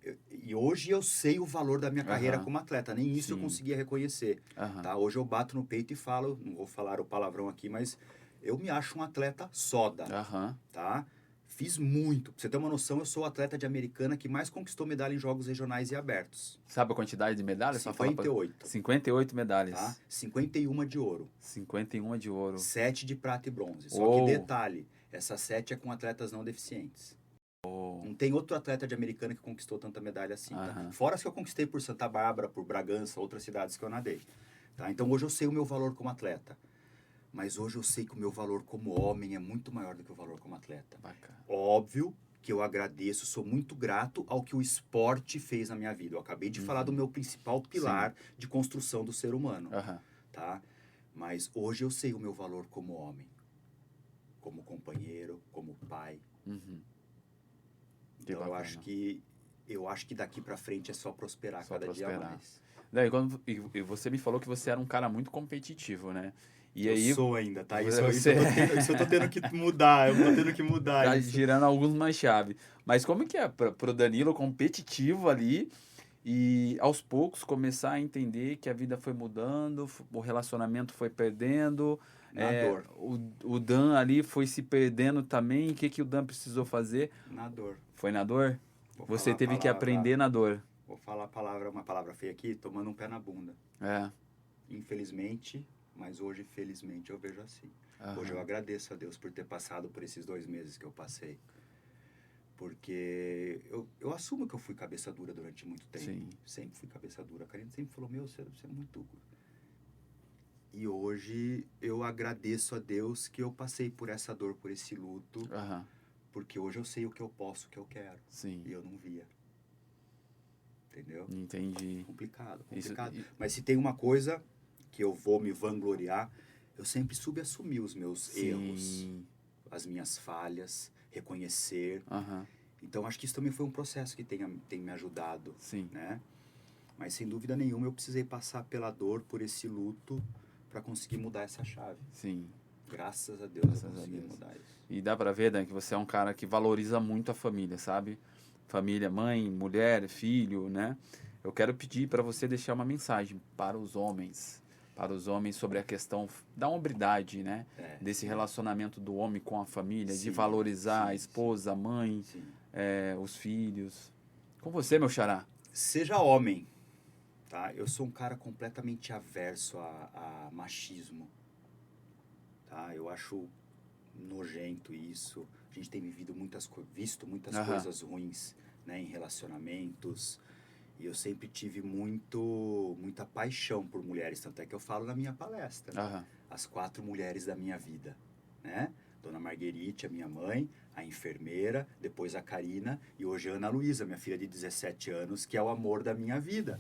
A: eu sei o valor da minha carreira como atleta, nem isso eu conseguia reconhecer, tá? Hoje eu bato no peito e falo, não vou falar o palavrão aqui, mas eu me acho um atleta soda, tá? Fiz muito. Pra você ter uma noção, eu sou o atleta de Americana que mais conquistou medalha em jogos regionais e abertos.
B: Sabe a quantidade de medalhas?
A: 58.
B: 58 medalhas.
A: Tá? 51 de ouro.
B: 51 de ouro.
A: 7 de prata e bronze. Só que detalhe, essas 7 é com atletas não deficientes. Não tem outro atleta de Americana que conquistou tanta medalha assim, tá? Fora as que eu conquistei por Santa Bárbara, por Bragança, outras cidades que eu nadei. Tá? Então hoje eu sei o meu valor como atleta. Mas hoje eu sei que o meu valor como homem é muito maior do que o valor como atleta.
B: Bacana.
A: Óbvio que eu agradeço, sou muito grato ao que o esporte fez na minha vida. Eu acabei de falar do meu principal pilar de construção do ser humano. Tá? Mas hoje eu sei o meu valor como homem. Como companheiro, como pai. Então eu acho que daqui pra frente é só prosperar cada dia mais.
B: Daí, e você me falou que você era um cara muito competitivo, né? E
A: eu
B: aí,
A: sou ainda, tá? Isso eu tô tendo que mudar, eu tô tendo que mudar
B: tá
A: isso.
B: Girando algumas chaves. Mas como que é pro Danilo competitivo ali e aos poucos começar a entender que a vida foi mudando, o relacionamento foi perdendo,
A: na dor.
B: O Dan ali foi se perdendo também, o que o Dan precisou fazer?
A: Na dor.
B: Foi na dor? Você teve que aprender na dor.
A: Vou falar uma palavra feia aqui, tomando um pé na bunda. Infelizmente, mas hoje, felizmente, eu vejo assim. Hoje eu agradeço a Deus por ter passado por esses 2 meses que eu passei. Porque eu assumo que eu fui cabeça dura durante muito tempo.
B: Sim.
A: Sempre fui cabeça dura. A Karina sempre falou, você é muito... E hoje eu agradeço a Deus que eu passei por essa dor, por esse luto. Porque hoje eu sei o que eu posso, o que eu quero.
B: Sim.
A: E eu não via. Entendeu?
B: Entendi.
A: Complicado. Mas se tem uma coisa que eu vou me vangloriar, eu sempre subassumir os meus erros, as minhas falhas, reconhecer. Então, acho que isso também foi um processo que tem me ajudado. Né? Mas, sem dúvida nenhuma, eu precisei passar pela dor, por esse luto, para conseguir mudar essa chave. Graças a Deus eu consegui mudar isso.
B: E dá pra ver, Dan, que você é um cara que valoriza muito a família, sabe? Família, mãe, mulher, filho, né? Eu quero pedir para você deixar uma mensagem para os homens sobre a questão da hombridade, né? Desse relacionamento do homem com a família, de valorizar a esposa, a mãe, os filhos. Com você, meu xará.
A: Seja homem, tá? Eu sou um cara completamente averso a machismo, tá? Eu acho nojento isso. A gente tem visto muitas coisas ruins, né, em relacionamentos. E eu sempre tive muita paixão por mulheres, tanto é que eu falo na minha palestra. As 4 mulheres da minha vida, né? Dona Marguerite, a minha mãe, a enfermeira, depois a Karina e hoje a Ana Luísa, minha filha de 17 anos, que é o amor da minha vida.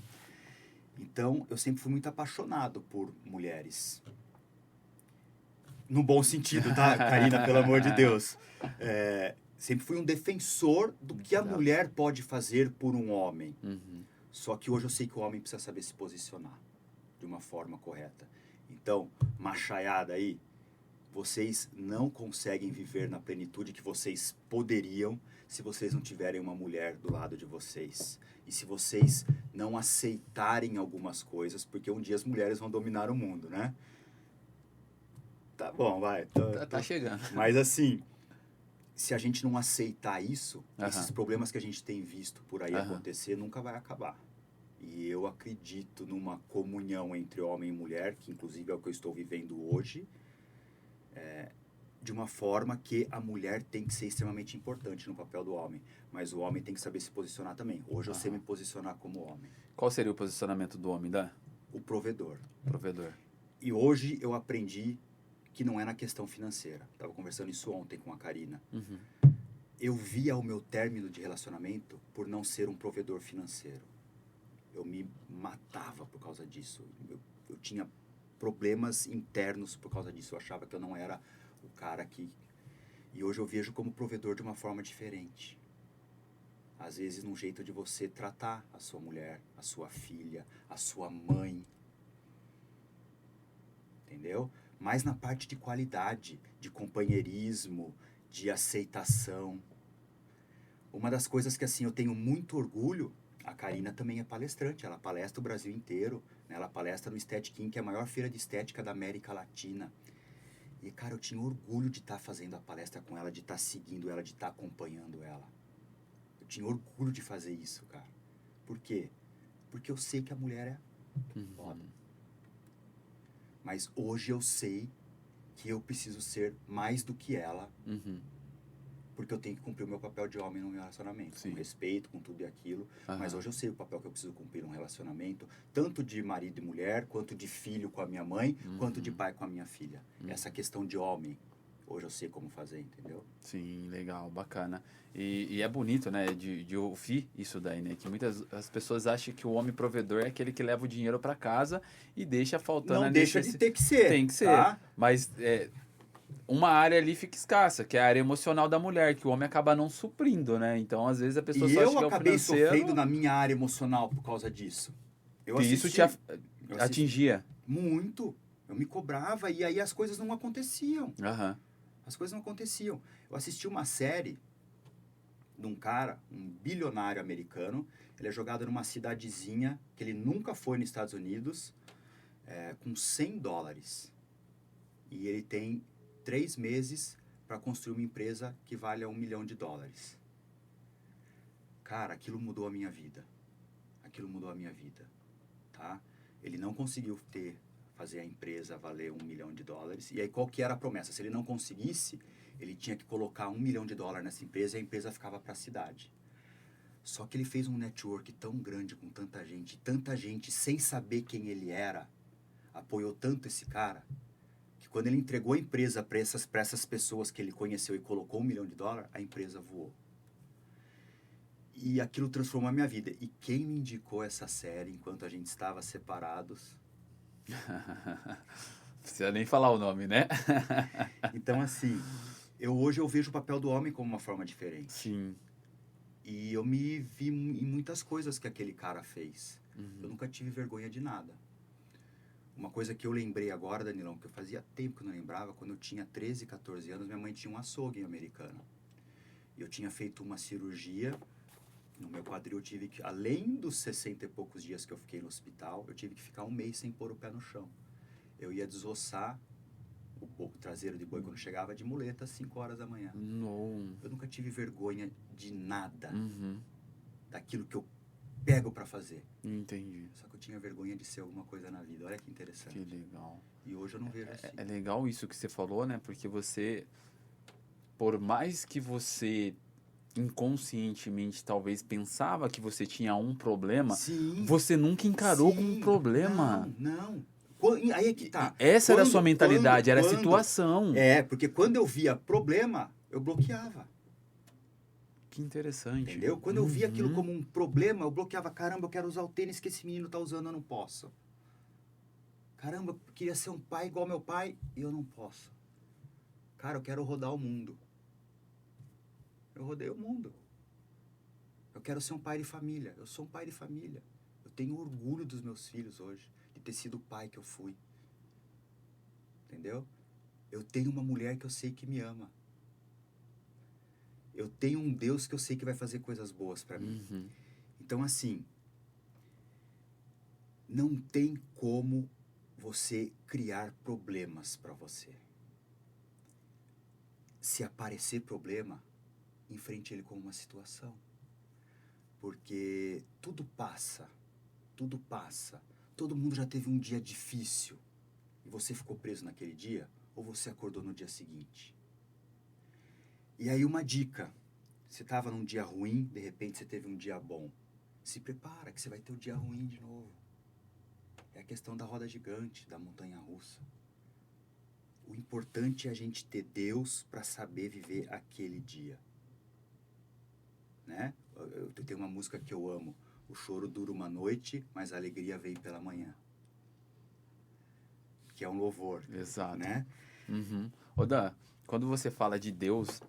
A: Então, eu sempre fui muito apaixonado por mulheres. No bom sentido, tá, Karina, pelo amor de Deus. Sempre fui um defensor do que a mulher pode fazer por um homem. Só que hoje eu sei que o homem precisa saber se posicionar. de uma forma correta. Então, machaiada aí, vocês não conseguem viver na plenitude que vocês poderiam se vocês não tiverem uma mulher do lado de vocês. E se vocês não aceitarem algumas coisas, porque um dia as mulheres vão dominar o mundo, né? Tá bom, vai.
B: Tá chegando.
A: Mas assim, se a gente não aceitar isso, esses problemas que a gente tem visto por aí acontecer, nunca vai acabar. E eu acredito numa comunhão entre homem e mulher, que inclusive é o que eu estou vivendo hoje, de uma forma que a mulher tem que ser extremamente importante no papel do homem. Mas o homem tem que saber se posicionar também. Hoje eu sei me posicionar como homem.
B: Qual seria o posicionamento do homem, Dan?
A: O provedor.
B: Provedor.
A: E hoje eu aprendi que não é na questão financeira. Estava conversando isso ontem com a Karina. Eu via o meu término de relacionamento por não ser um provedor financeiro. Eu me matava por causa disso. Eu tinha problemas internos por causa disso. Eu achava que eu não era o cara que... E hoje eu vejo como provedor de uma forma diferente. Às vezes num jeito de você tratar a sua mulher, a sua filha, a sua mãe. Entendeu? Mas na parte de qualidade, de companheirismo, de aceitação. Uma das coisas que assim eu tenho muito orgulho, a Karina também é palestrante, ela palestra o Brasil inteiro, né? Ela palestra no Estetic, que é a maior feira de estética da América Latina. E, cara, eu tinha orgulho de estar fazendo a palestra com ela, de estar seguindo ela, de estar acompanhando ela. Eu tinha orgulho de fazer isso, cara. Por quê? Porque eu sei que a mulher é foda. Mas hoje eu sei que eu preciso ser mais do que ela, porque eu tenho que cumprir o meu papel de homem no meu relacionamento. Com respeito, com tudo e aquilo. Mas hoje eu sei o papel que eu preciso cumprir num relacionamento, tanto de marido e mulher, quanto de filho com a minha mãe, quanto de pai com a minha filha. Essa questão de homem, hoje eu sei como fazer, entendeu?
B: Sim, legal, bacana. E é bonito, né, de ouvir isso daí, né? Que muitas as pessoas acham que o homem provedor é aquele que leva o dinheiro para casa e deixa faltando
A: Não deixa de ter que ser.
B: Tem que ser.
A: Tá?
B: Mas uma área ali fica escassa, que é a área emocional da mulher, que o homem acaba não suprindo, né? Então, às vezes, a pessoa só acha que é o financeiro...
A: eu acabei sofrendo na minha área emocional por causa disso.
B: Isso te atingia?
A: Muito. Eu me cobrava e aí as coisas não aconteciam. As coisas não aconteciam. Eu assisti uma série de um cara, um bilionário americano. Ele é jogado numa cidadezinha que ele nunca foi nos Estados Unidos, com $100. E ele tem 3 meses para construir uma empresa que vale $1 milhão. Cara, aquilo mudou a minha vida. Aquilo mudou a minha vida, tá? Ele não conseguiu fazer a empresa valer $1 milhão. E aí, qual que era a promessa? Se ele não conseguisse, ele tinha que colocar $1 milhão nessa empresa e a empresa ficava para a cidade. Só que ele fez um network tão grande com tanta gente sem saber quem ele era, apoiou tanto esse cara, que quando ele entregou a empresa para essas pessoas que ele conheceu e colocou $1 milhão, a empresa voou. E aquilo transformou a minha vida. E quem me indicou essa série enquanto a gente estava separados?
B: Precisa nem falar o nome, né?
A: Então, assim, hoje eu vejo o papel do homem como uma forma diferente.
B: Sim.
A: E eu me vi em muitas coisas que aquele cara fez. Eu nunca tive vergonha de nada. Uma coisa que eu lembrei agora, Danilão, que eu fazia tempo que eu não lembrava, quando eu tinha 13, 14 anos, minha mãe tinha um açougue em Americana. Eu tinha feito uma cirurgia no meu quadril, eu tive que, além dos 60 e poucos dias que eu fiquei no hospital, eu tive que ficar 1 mês sem pôr o pé no chão. Eu ia desossar o traseiro de boi quando chegava de muleta às 5 horas da manhã.
B: Não.
A: Eu nunca tive vergonha de nada daquilo que eu pego para fazer.
B: Entendi.
A: Só que eu tinha vergonha de ser alguma coisa na vida. Olha que interessante.
B: Que legal.
A: E hoje eu não vejo assim.
B: É legal isso que você falou, né? Porque você, por mais que você inconscientemente talvez pensava que você tinha um problema, você nunca encarou como um problema.
A: Não. Aí é que tá.
B: Essa era a sua mentalidade, era a situação.
A: Porque quando eu via problema, eu bloqueava.
B: Que interessante.
A: Entendeu? Quando eu via aquilo como um problema, eu bloqueava. Caramba, eu quero usar o tênis que esse menino tá usando, eu não posso. Caramba, eu queria ser um pai igual meu pai e eu não posso. Cara, eu quero rodar o mundo. Eu rodei o mundo. Eu quero ser um pai de família. Eu sou um pai de família. Eu tenho orgulho dos meus filhos hoje. De ter sido o pai que eu fui. Entendeu? Eu tenho uma mulher que eu sei que me ama. Eu tenho um Deus que eu sei que vai fazer coisas boas para mim. Então, assim, não tem como você criar problemas para você. Se aparecer problema, enfrente ele como uma situação. Porque tudo passa. Tudo passa. Todo mundo já teve um dia difícil. E você ficou preso naquele dia? Ou você acordou no dia seguinte? E aí uma dica. Você estava num dia ruim, de repente você teve um dia bom. Se prepara que você vai ter um dia ruim de novo. É a questão da roda gigante, da montanha russa. O importante é a gente ter Deus para saber viver aquele dia. Né? Eu tenho uma música que eu amo. O choro dura uma noite, mas a alegria vem pela manhã. Que é um louvor.
B: Exato.
A: Né?
B: Ô Dan, quando você fala de Deus,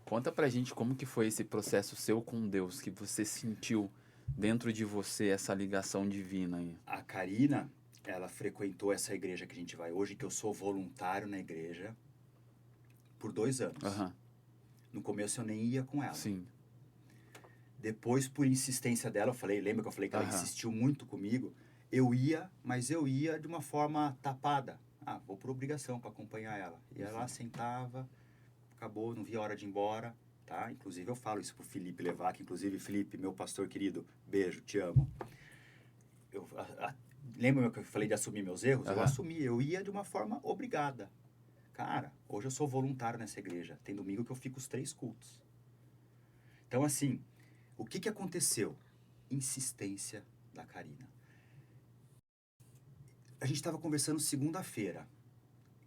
B: conta pra gente como que foi esse processo seu com Deus, que você sentiu dentro de você essa ligação divina aí.
A: A Karina, ela frequentou essa igreja que a gente vai hoje, que eu sou voluntário na igreja, por 2 anos. No começo eu nem ia com ela.
B: Sim.
A: Depois, por insistência dela, lembra que eu falei que ela insistiu muito comigo? Eu ia, mas eu ia de uma forma tapada. Vou por obrigação para acompanhar ela. E ela sentava, acabou, não via a hora de ir embora, tá? Inclusive eu falo isso pro Felipe Levac, inclusive Felipe, meu pastor querido, beijo, te amo. Lembra que eu falei de assumir meus erros? Eu assumi, eu ia de uma forma obrigada. Cara, hoje eu sou voluntário nessa igreja, tem domingo que eu fico os 3 cultos. Então assim, o que aconteceu? Insistência da Karina. A gente estava conversando segunda-feira,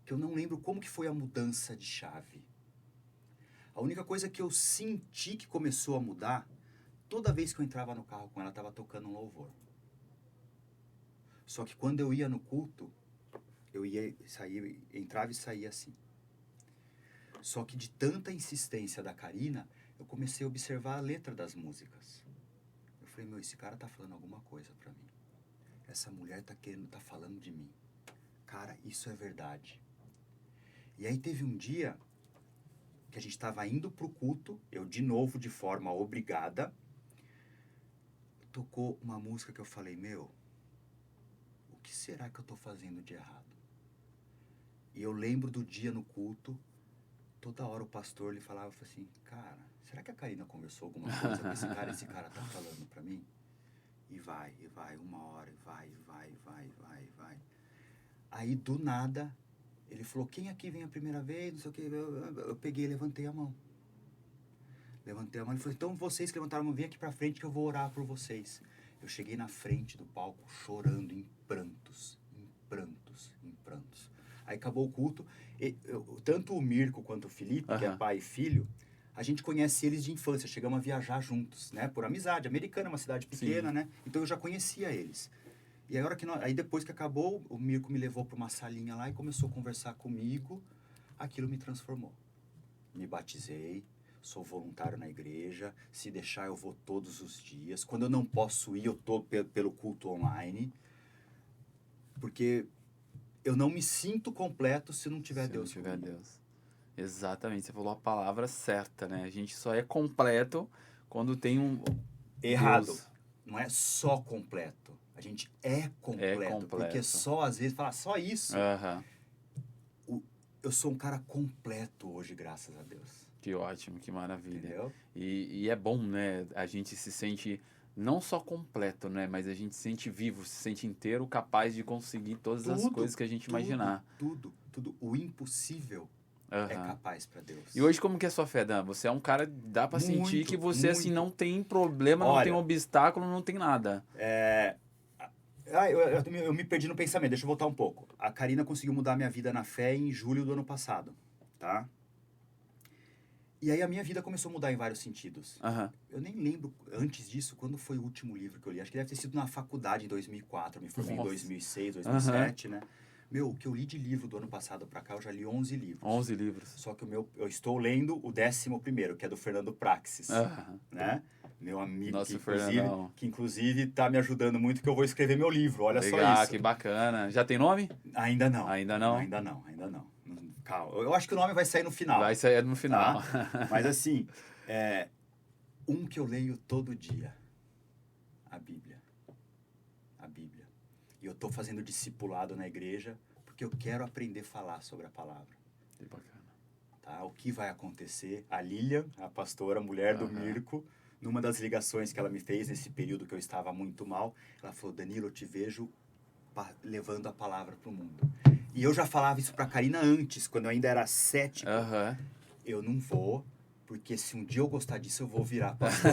A: que eu não lembro como que foi a mudança de chave. A única coisa que eu senti que começou a mudar, toda vez que eu entrava no carro com ela, estava tocando um louvor. Só que quando eu ia no culto, entrava e saía assim. Só que de tanta insistência da Karina, eu comecei a observar a letra das músicas. Eu falei, esse cara tá falando alguma coisa pra mim. Essa mulher tá falando de mim. Cara, isso é verdade. E aí teve um dia que a gente estava indo pro culto, eu de novo de forma obrigada, tocou uma música que eu falei, o que será que eu tô fazendo de errado? E eu lembro do dia no culto, toda hora o pastor lhe falava assim, cara, será que a Karina conversou alguma coisa com esse cara tá falando pra mim? E vai, uma hora, e vai. Aí, do nada, ele falou, quem aqui vem a primeira vez, não sei o que, eu peguei e levantei a mão. Ele falou, então vocês que levantaram a mão, vem aqui pra frente que eu vou orar por vocês. Eu cheguei na frente do palco, chorando em prantos. Aí acabou o culto, tanto o Mirko quanto o Felipe, que é pai e filho, a gente conhece eles de infância, chegamos a viajar juntos, né? Por amizade, Americana é uma cidade pequena, né? Então eu já conhecia eles. E aí depois que acabou, o Mirko me levou para uma salinha lá e começou a conversar comigo, aquilo me transformou. Me batizei, sou voluntário na igreja, se deixar eu vou todos os dias. Quando eu não posso ir, eu tô pelo culto online, porque eu não me sinto completo se não tiver Deus comigo. Se não tiver Deus.
B: Exatamente, você falou a palavra certa, né? A gente só é completo quando tem um...
A: Errado. Deus. Não é só completo. A gente é completo. Porque só, às vezes, falar só isso. Eu sou um cara completo hoje, graças a Deus.
B: Que ótimo, que maravilha.
A: Entendeu?
B: E é bom, né? A gente se sente não só completo, né? Mas a gente se sente vivo, se sente inteiro, capaz de conseguir todas as coisas que a gente imaginar.
A: Tudo. O impossível é capaz para Deus.
B: E hoje como que é a sua fé, Dan? Você é um cara, dá para sentir que você assim não tem problema, não tem obstáculo, não tem nada.
A: Eu me perdi no pensamento, deixa eu voltar um pouco. A Karina conseguiu mudar minha vida na fé em julho do ano passado, tá? E aí a minha vida começou a mudar em vários sentidos. Eu nem lembro, antes disso, quando foi o último livro que eu li. Acho que deve ter sido na faculdade, em 2004. Eu me formei em 2006, 2007, né? O que eu li de livro do ano passado pra cá, eu já li 11 livros.
B: 11 livros.
A: Só que eu estou lendo o 11º, que é do Fernando Praxis, né? Meu amigo,
B: Nossa,
A: que inclusive tá me ajudando muito, que eu vou escrever meu livro, olha
B: Legal,
A: só isso.
B: Que bacana. Já tem nome?
A: Ainda não.
B: Ainda não?
A: Ainda não, ainda não. Calma, eu acho que o nome vai sair no final.
B: Vai sair no final.
A: Tá? Mas assim, um que eu leio todo dia, a Bíblia. A Bíblia. E eu tô fazendo discipulado na igreja, porque eu quero aprender a falar sobre a palavra.
B: Que bacana.
A: Tá? O que vai acontecer? A Lilian, a pastora, mulher do Mirko, numa das ligações que ela me fez nesse período que eu estava muito mal, ela falou, Danilo, eu te vejo levando a palavra para o mundo. E eu já falava isso para a Karina antes, quando eu ainda era cético. Eu não vou, porque se um dia eu gostar disso, eu vou virar pastor.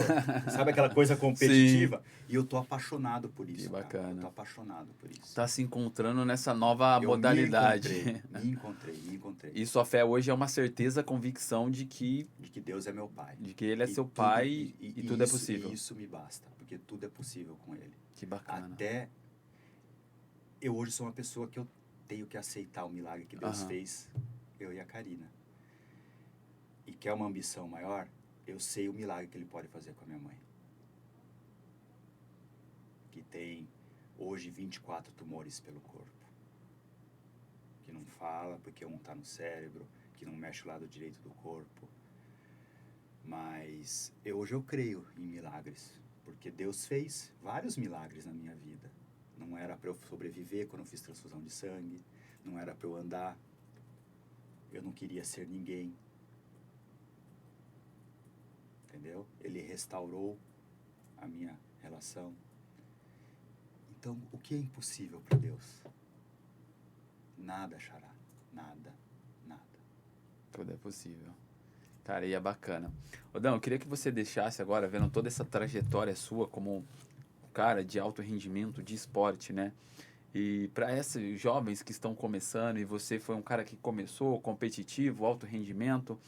A: Sabe aquela coisa competitiva? Sim. E eu tô apaixonado por isso.
B: Que bacana.
A: Cara. Eu tô apaixonado por isso.
B: Tá se encontrando nessa nova modalidade.
A: Me encontrei.
B: E sua fé hoje é uma certeza, convicção de que
A: Deus é meu pai.
B: De que ele é seu pai e tudo é possível.
A: E isso me basta, porque tudo é possível com ele.
B: Que bacana.
A: Até eu hoje sou uma pessoa que eu tenho que aceitar o milagre que Deus fez, eu e a Karina. E quer uma ambição maior, eu sei o milagre que ele pode fazer com a minha mãe. Que tem hoje 24 tumores pelo corpo. Que não fala porque um está no cérebro, que não mexe o lado direito do corpo. Mas hoje eu creio em milagres, porque Deus fez vários milagres na minha vida. Não era para eu sobreviver quando eu fiz transfusão de sangue, não era para eu andar, eu não queria ser ninguém. Entendeu? Ele restaurou a minha relação. Então, o que é impossível para Deus? Nada, Xará. Nada.
B: Tudo é possível. Cara, e é bacana. Odão, eu queria que você deixasse agora, vendo toda essa trajetória sua como cara de alto rendimento, de esporte, né? E para esses jovens que estão começando, e você foi um cara que começou competitivo, alto rendimento,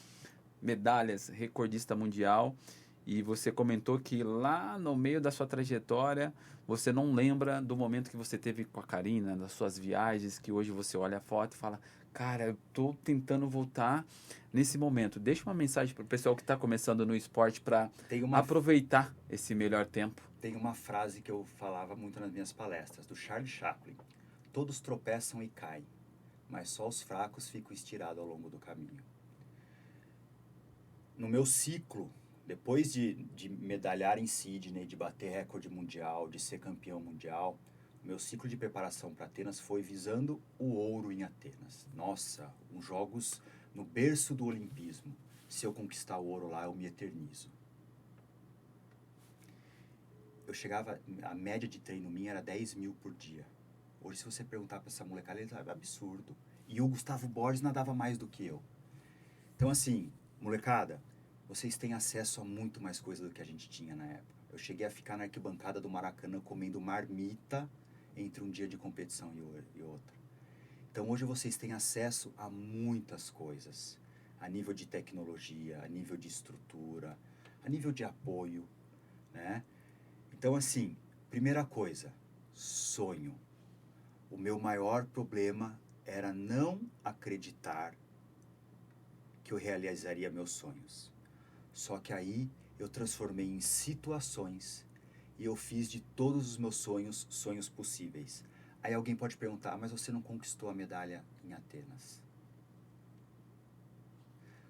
B: medalhas, recordista mundial, e você comentou que lá no meio da sua trajetória, você não lembra do momento que você teve com a Karina, das suas viagens, que hoje você olha a foto e fala, cara, eu tô tentando voltar nesse momento. Deixa uma mensagem para o pessoal que está começando no esporte para aproveitar esse melhor tempo.
A: Tem uma frase que eu falava muito nas minhas palestras, do Charlie Chaplin. Todos tropeçam e caem, mas só os fracos ficam estirados ao longo do caminho. No meu ciclo, depois de medalhar em Sydney, de bater recorde mundial, de ser campeão mundial, meu ciclo de preparação para Atenas foi visando o ouro em Atenas. Nossa, uns jogos no berço do olimpismo. Se eu conquistar o ouro lá, eu me eternizo. Eu chegava, a média de treino minha era 10 mil por dia. Hoje, se você perguntar para essa molecada, ele fala, é absurdo. E o Gustavo Borges nadava mais do que eu. Então, assim, molecada, vocês têm acesso a muito mais coisa do que a gente tinha na época. Eu cheguei a ficar na arquibancada do Maracanã comendo marmita entre um dia de competição e outro. Então, hoje vocês têm acesso a muitas coisas. A nível de tecnologia, a nível de estrutura, a nível de apoio, né? Então, assim, primeira coisa, sonho. O meu maior problema era não acreditar que eu realizaria meus sonhos. Só que aí eu transformei em situações e eu fiz de todos os meus sonhos, sonhos possíveis. Aí alguém pode perguntar, mas você não conquistou a medalha em Atenas?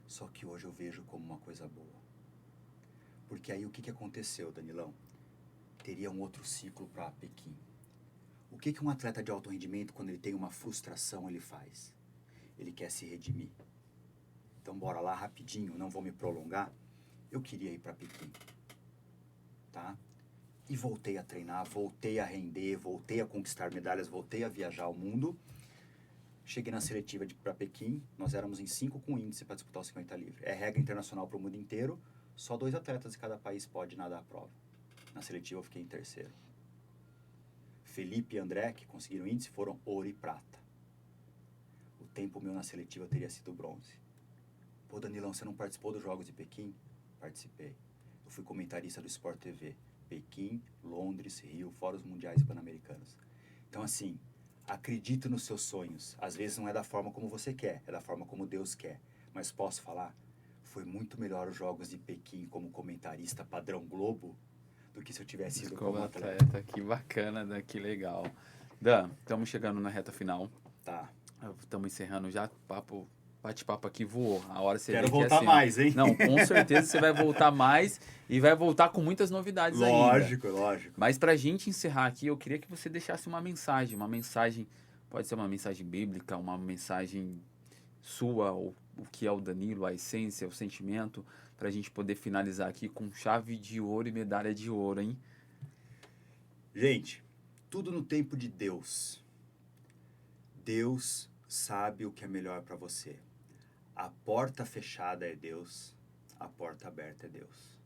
A: Só que hoje eu vejo como uma coisa boa. Porque aí o que aconteceu, Danilão? Teria um outro ciclo para Pequim. O que um atleta de alto rendimento, quando ele tem uma frustração, ele faz? Ele quer se redimir. Então, bora lá rapidinho, não vou me prolongar. Eu queria ir para Pequim, tá? E voltei a treinar, voltei a render, voltei a conquistar medalhas, voltei a viajar ao mundo. Cheguei na seletiva para Pequim, nós éramos em 5 com índice para disputar o 50 livre. É regra internacional para o mundo inteiro, só 2 atletas de cada país podem nadar a prova. Na seletiva eu fiquei em terceiro. Felipe e André, que conseguiram índice, foram ouro e prata. O tempo meu na seletiva teria sido bronze. Pô, Danilão, você não participou dos Jogos de Pequim? Participei. Eu fui comentarista do Sport TV. Pequim, Londres, Rio, fora os mundiais e pan-americanos. Então, assim, acredite nos seus sonhos. Às vezes não é da forma como você quer, é da forma como Deus quer. Mas posso falar? foi muito melhor os Jogos de Pequim como comentarista padrão Globo do que se eu tivesse sido como atleta.
B: Que bacana, né? Que legal. Dan, estamos chegando na reta final.
A: Tá.
B: Estamos encerrando já. Bate-papo aqui voou. A hora você
A: Quero
B: vê
A: voltar
B: que é assim,
A: mais, hein?
B: Não, com certeza você vai voltar mais e vai voltar com muitas novidades ainda.
A: Lógico.
B: Mas pra gente encerrar aqui, eu queria que você deixasse uma mensagem, pode ser uma mensagem bíblica, uma mensagem sua, o que é o Danilo, a essência, o sentimento, pra gente poder finalizar aqui com chave de ouro e medalha de ouro, hein?
A: Gente, tudo no tempo de Deus. Deus sabe o que é melhor para você. A porta fechada é Deus, a porta aberta é Deus.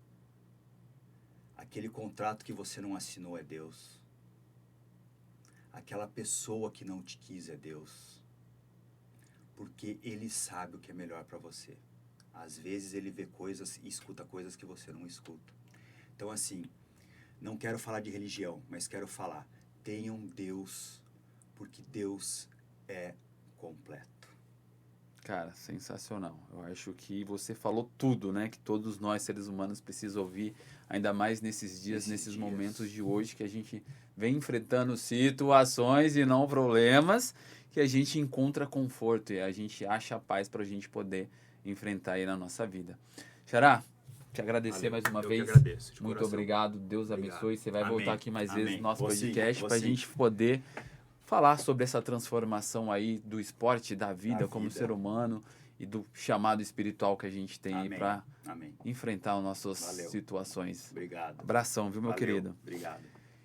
A: Aquele contrato que você não assinou é Deus. Aquela pessoa que não te quis é Deus. Porque Ele sabe o que é melhor para você. Às vezes Ele vê coisas e escuta coisas que você não escuta. Então, assim, não quero falar de religião, mas quero falar, tenham Deus, porque Deus é completo.
B: Cara, sensacional. Eu acho que você falou tudo, né? Que todos nós, seres humanos, precisam ouvir, ainda mais nesses dias, nesses momentos de hoje, que a gente vem enfrentando situações e não problemas, que a gente encontra conforto e a gente acha paz para a gente poder enfrentar aí na nossa vida. Xará, te agradecer mais uma vez. Muito obrigado. Deus abençoe. Você vai voltar aqui mais vezes no nosso podcast para a gente poder falar sobre essa transformação aí do esporte, da vida como ser humano e do chamado espiritual que a gente tem aí para enfrentar as nossas situações.
A: Obrigado.
B: Abração, viu, meu querido?
A: Obrigado.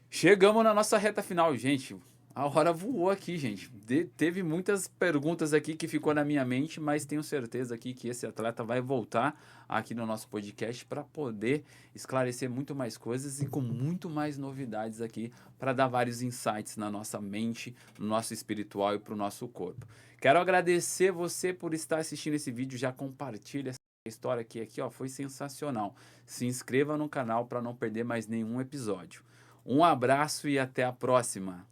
B: Chegamos na nossa reta final, gente. A hora voou aqui, gente. Teve muitas perguntas aqui que ficou na minha mente, mas tenho certeza aqui que esse atleta vai voltar aqui no nosso podcast para poder esclarecer muito mais coisas e com muito mais novidades aqui para dar vários insights na nossa mente, no nosso espiritual e para o nosso corpo. Quero agradecer você por estar assistindo esse vídeo. Já compartilha essa história aqui, ó, foi sensacional. Se inscreva no canal para não perder mais nenhum episódio. Um abraço e até a próxima.